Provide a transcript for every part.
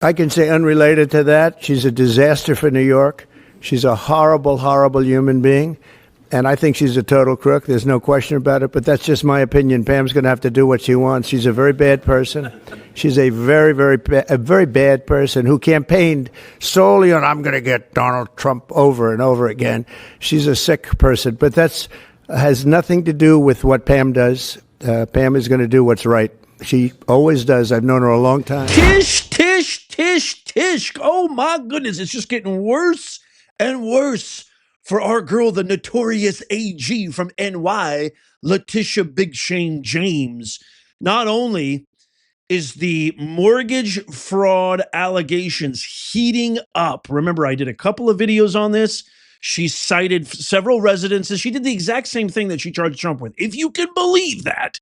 I can say unrelated to that, she's a disaster for New York. She's a horrible, horrible human being. And I think she's a total crook. There's no question about it. But that's just my opinion. Pam's going to have to do what she wants. She's a very bad person. She's a very, very bad person who campaigned solely on, I'm going to get Donald Trump over and over again. She's a sick person. But that's has nothing to do with what Pam does. Pam is going to do what's right. She always does. I've known her a long time. Tish, tish, tish, tish. Oh, my goodness. It's just getting worse and worse for our girl, the notorious AG from NY, Letitia Big Shame James. Not only is the mortgage fraud allegations heating up. Remember, I did a couple of videos on this. She cited several residences. She did the exact same thing that she charged Trump with, if you can believe that.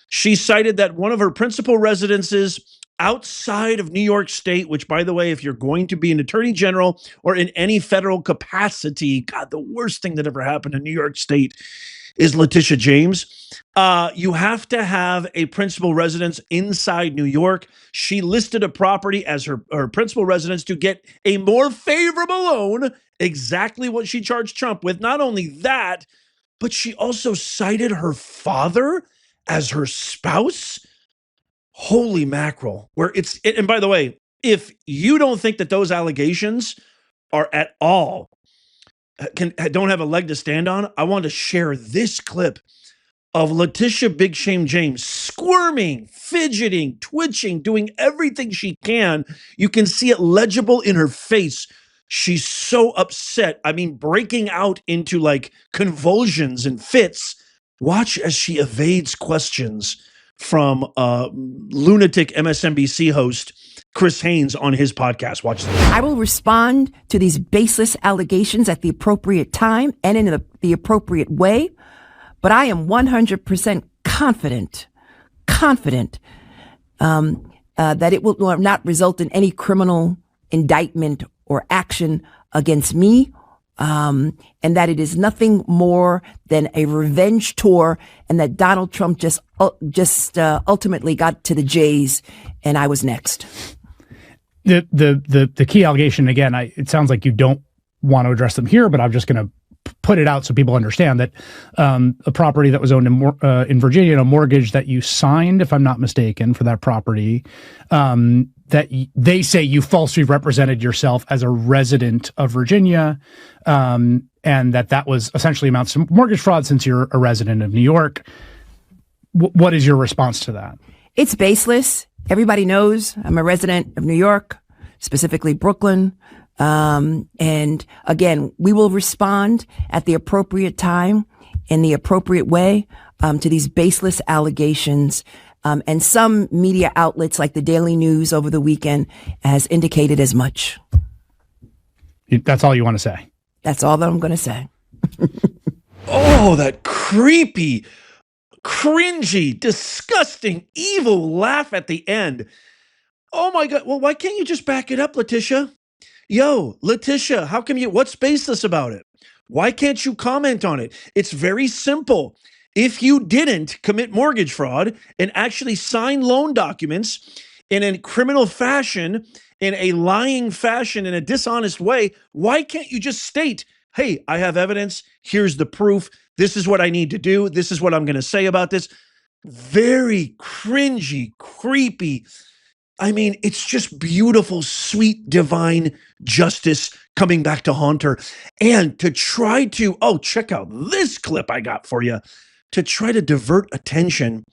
She cited that one of her principal residences outside of New York State, which, by the way, if you're going to be an attorney general or in any federal capacity, God, the worst thing that ever happened in New York State is Letitia James. You have to have a principal residence inside New York. She listed a property as her principal residence to get a more favorable loan, exactly what she charged Trump with. Not only that, but she also cited her father as her spouse. Holy mackerel. And by the way, if you don't think that those allegations are at all, don't have a leg to stand on, I want to share this clip of Letitia Big Shame James squirming, fidgeting, twitching, doing everything she can. You can see it legible in her face. She's so upset. I mean, breaking out into like convulsions and fits. Watch as she evades questions from lunatic MSNBC host Chris Haynes on his podcast. Watch this. I will respond to these baseless allegations at the appropriate time and in the appropriate way, but I am 100% confident that it will not result in any criminal indictment or action against me, and that it is nothing more than a revenge tour, and that Donald Trump just ultimately got to the J's, and I was next. The key allegation, again, it sounds like you don't want to address them here, but I'm just going to put it out so people understand that a property that was owned in Virginia, and a mortgage that you signed, if I'm not mistaken, for that property, that they say you falsely represented yourself as a resident of Virginia, and that was essentially amounts to mortgage fraud since you're a resident of New York. What is your response to that? It's baseless. Everybody knows I'm a resident of New York, specifically Brooklyn. And again, we will respond at the appropriate time in the appropriate way to these baseless allegations. And some media outlets like the Daily News over the weekend has indicated as much. That's all you want to say? That's all that I'm going to say. Oh, that creepy, cringy, disgusting, evil laugh at the end. Oh my God. Well, why can't you just back it up, Letitia? Yo, Letitia, how come what's baseless about it? Why can't you comment on it? It's very simple. If you didn't commit mortgage fraud and actually sign loan documents in a criminal fashion, in a lying fashion, in a dishonest way, why can't you just state, hey, I have evidence, here's the proof, this is what I need to do, this is what I'm going to say about this? Very cringy, creepy. I mean, it's just beautiful, sweet, divine justice coming back to haunt her. And to try to, check out this clip I got for you. To try to divert attention,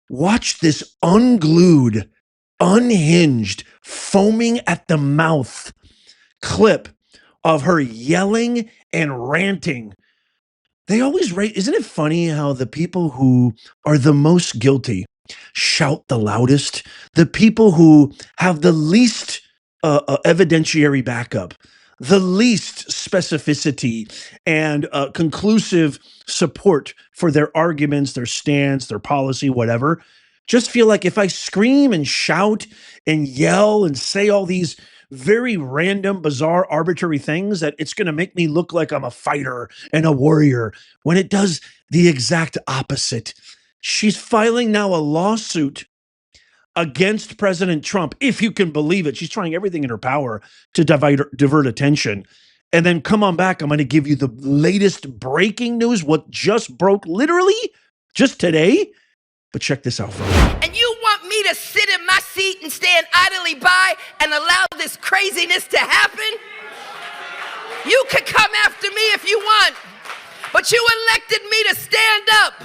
watch this unglued, unhinged, foaming at the mouth clip of her yelling and ranting. They always rate, isn't it funny how the people who are the most guilty shout the loudest? The people who have the least evidentiary backup, the least specificity and conclusive support for their arguments, their stance, their policy, whatever, just feel like if I scream and shout and yell and say all these very random, bizarre, arbitrary things, that it's going to make me look like I'm a fighter and a warrior, when it does the exact opposite. She's filing now a lawsuit against President Trump, if you can believe it. She's trying everything in her power to divert attention. And then come on back. I'm going to give you the latest breaking news, what just broke literally just today. But check this out, folks. And you want me to sit in my seat and stand idly by and allow this craziness to happen? You could come after me if you want, but you elected me to stand up.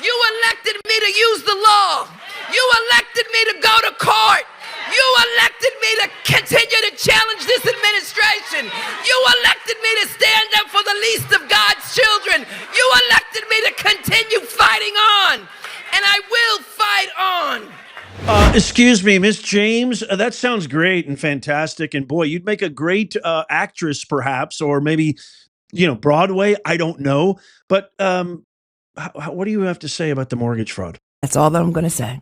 You elected me to use the law. You elected me to go to court. You elected me to continue to challenge this administration. You elected me to stand up for the least of God's children. You elected me to continue fighting on, and I will fight on. Excuse me, Miss James. That sounds great and fantastic. And boy, you'd make a great actress, perhaps, or maybe, Broadway. I don't know. But what do you have to say about the mortgage fraud? That's all that I'm going to say.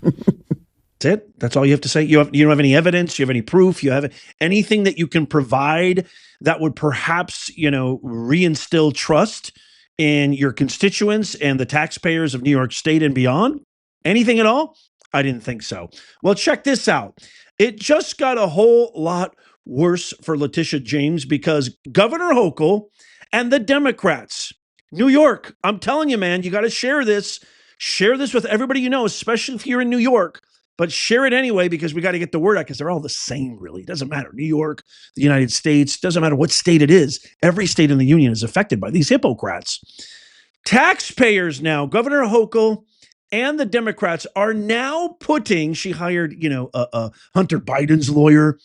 That's it? That's all you have to say? You don't have any evidence? You have any proof? You have anything that you can provide that would perhaps, reinstill trust in your constituents and the taxpayers of New York State and beyond? Anything at all? I didn't think so. Well, check this out. It just got a whole lot worse for Letitia James because Governor Hochul and the Democrats, New York, I'm telling you, man, you got to share this. Share this with everybody you know, especially if you're in New York. But share it anyway because we got to get the word out because they're all the same, really. It doesn't matter. New York, the United States, doesn't matter what state it is. Every state in the union is affected by these hypocrites. Taxpayers now, Governor Hochul and the Democrats are now putting, she hired, Hunter Biden's lawyer.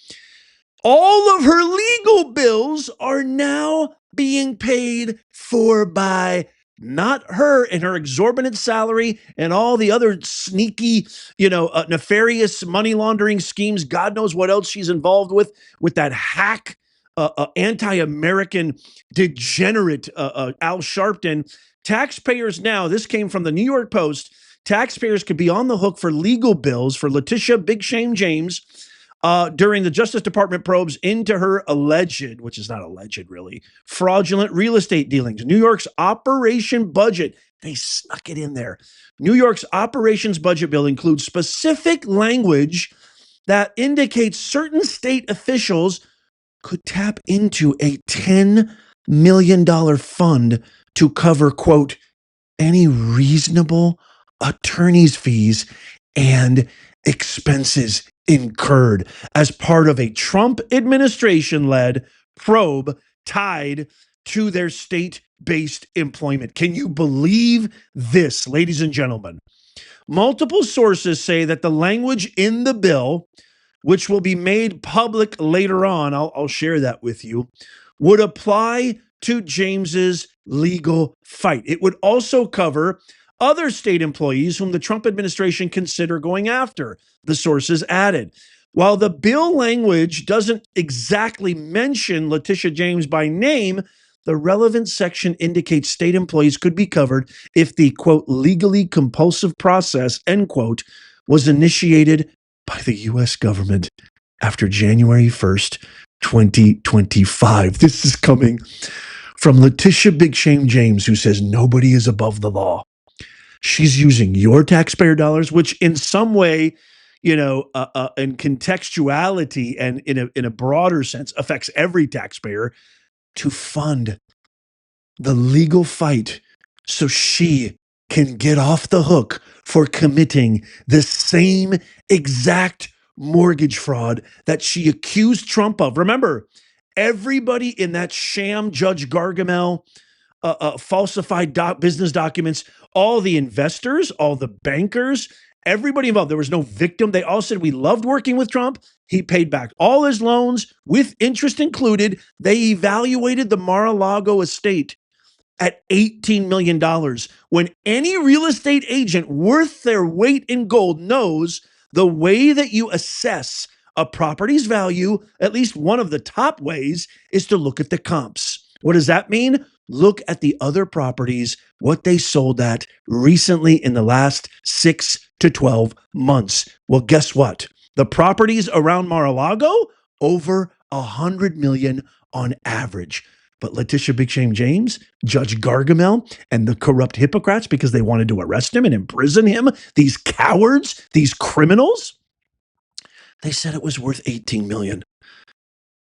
All of her legal bills are now being paid for by not her and her exorbitant salary and all the other sneaky, nefarious money laundering schemes. God knows what else she's involved with that hack, anti-American degenerate Al Sharpton. Taxpayers now, this came from the New York Post, taxpayers could be on the hook for legal bills for Letitia Big Shame James during the Justice Department probes into her alleged, which is not alleged really, fraudulent real estate dealings. New York's operation budget, they snuck it in there. New York's operations budget bill includes specific language that indicates certain state officials could tap into a $10 million fund to cover, quote, any reasonable attorney's fees and expenses incurred as part of a Trump administration-led probe tied to their state-based employment. Can you believe this, ladies and gentlemen? Multiple sources say that the language in the bill, which will be made public later on, I'll share that with you, would apply to James's legal fight. It would also cover other state employees whom the Trump administration consider going after, the sources added. While the bill language doesn't exactly mention Letitia James by name, the relevant section indicates state employees could be covered if the, quote, legally compulsive process, end quote, was initiated by the U.S. government after January 1st, 2025. This is coming from Letitia Big Shame James, who says nobody is above the law. She's using your taxpayer dollars, which in some way, in contextuality and in a broader sense affects every taxpayer, to fund the legal fight so she can get off the hook for committing the same exact mortgage fraud that she accused Trump of. Remember, everybody in that sham Judge Gargamel falsified business documents, all the investors, all the bankers, everybody involved. There was no victim. They all said, we loved working with Trump. He paid back all his loans with interest included. They evaluated the Mar-a-Lago estate at $18 million. When any real estate agent worth their weight in gold knows the way that you assess a property's value, at least one of the top ways, is to look at the comps. What does that mean? Look at the other properties, what they sold at recently in the last 6 to 12 months. Well, guess what? The properties around Mar-a-Lago, over $100 million on average. But Letitia Big Shame James, Judge Gargamel, and the corrupt hypocrites, because they wanted to arrest him and imprison him, these cowards, these criminals, they said it was worth $18 million.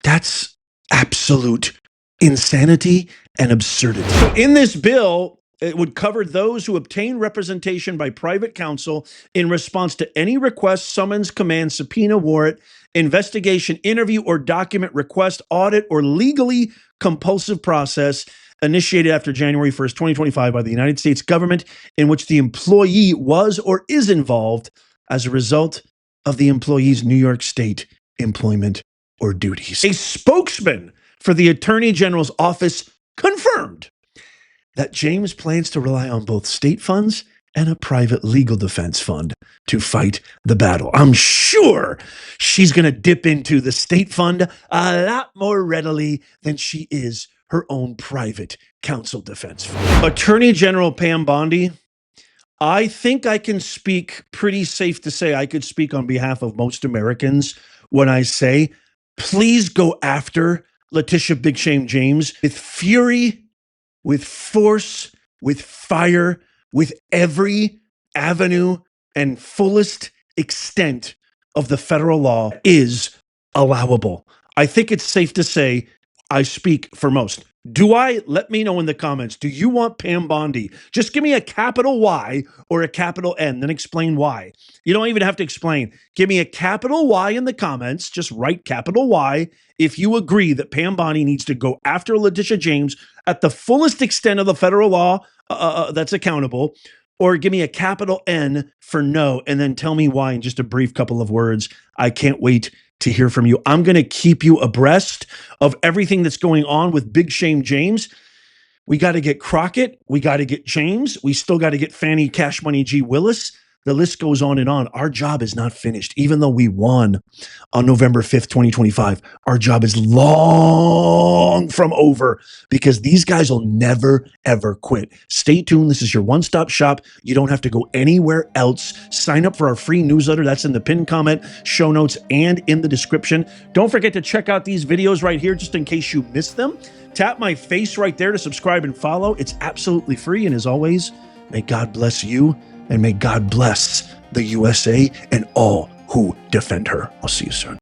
That's absolute insanity and absurdity. So in this bill, it would cover those who obtain representation by private counsel in response to any request, summons, command, subpoena, warrant, investigation, interview, or document request, audit, or legally compulsive process initiated after January 1st, 2025 by the United States government in which the employee was or is involved as a result of the employee's New York State employment or duties. A spokesman for the Attorney General's office confirmed that James plans to rely on both state funds and a private legal defense fund to fight the battle. I'm sure she's going to dip into the state fund a lot more readily than she is her own private counsel defense fund. Attorney General Pam Bondi, I think I can speak pretty safe to say I could speak on behalf of most Americans when I say, please go after Letitia Big Shame James with fury, with force, with fire, with every avenue and fullest extent of the federal law is allowable. I think it's safe to say I speak for most. Do I? Let me know in the comments. Do you want Pam Bondi? Just give me a capital Y or a capital N, then explain why. You don't even have to explain. Give me a capital Y in the comments. Just write capital Y if you agree that Pam Bondi needs to go after Letitia James at the fullest extent of the federal law that's accountable, or give me a capital N for no, and then tell me why in just a brief couple of words. I can't wait to hear from you. I'm going to keep you abreast of everything that's going on with Big Shame James. We got to get Crockett. We got to get James. We still got to get Fannie Cash Money G. Willis. The list goes on and on. Our job is not finished. Even though we won on November 5th, 2025, our job is long from over because these guys will never, ever quit. Stay tuned. This is your one-stop shop. You don't have to go anywhere else. Sign up for our free newsletter. That's in the pinned comment, show notes, and in the description. Don't forget to check out these videos right here just in case you missed them. Tap my face right there to subscribe and follow. It's absolutely free. And as always, may God bless you. And may God bless the USA and all who defend her. I'll see you soon.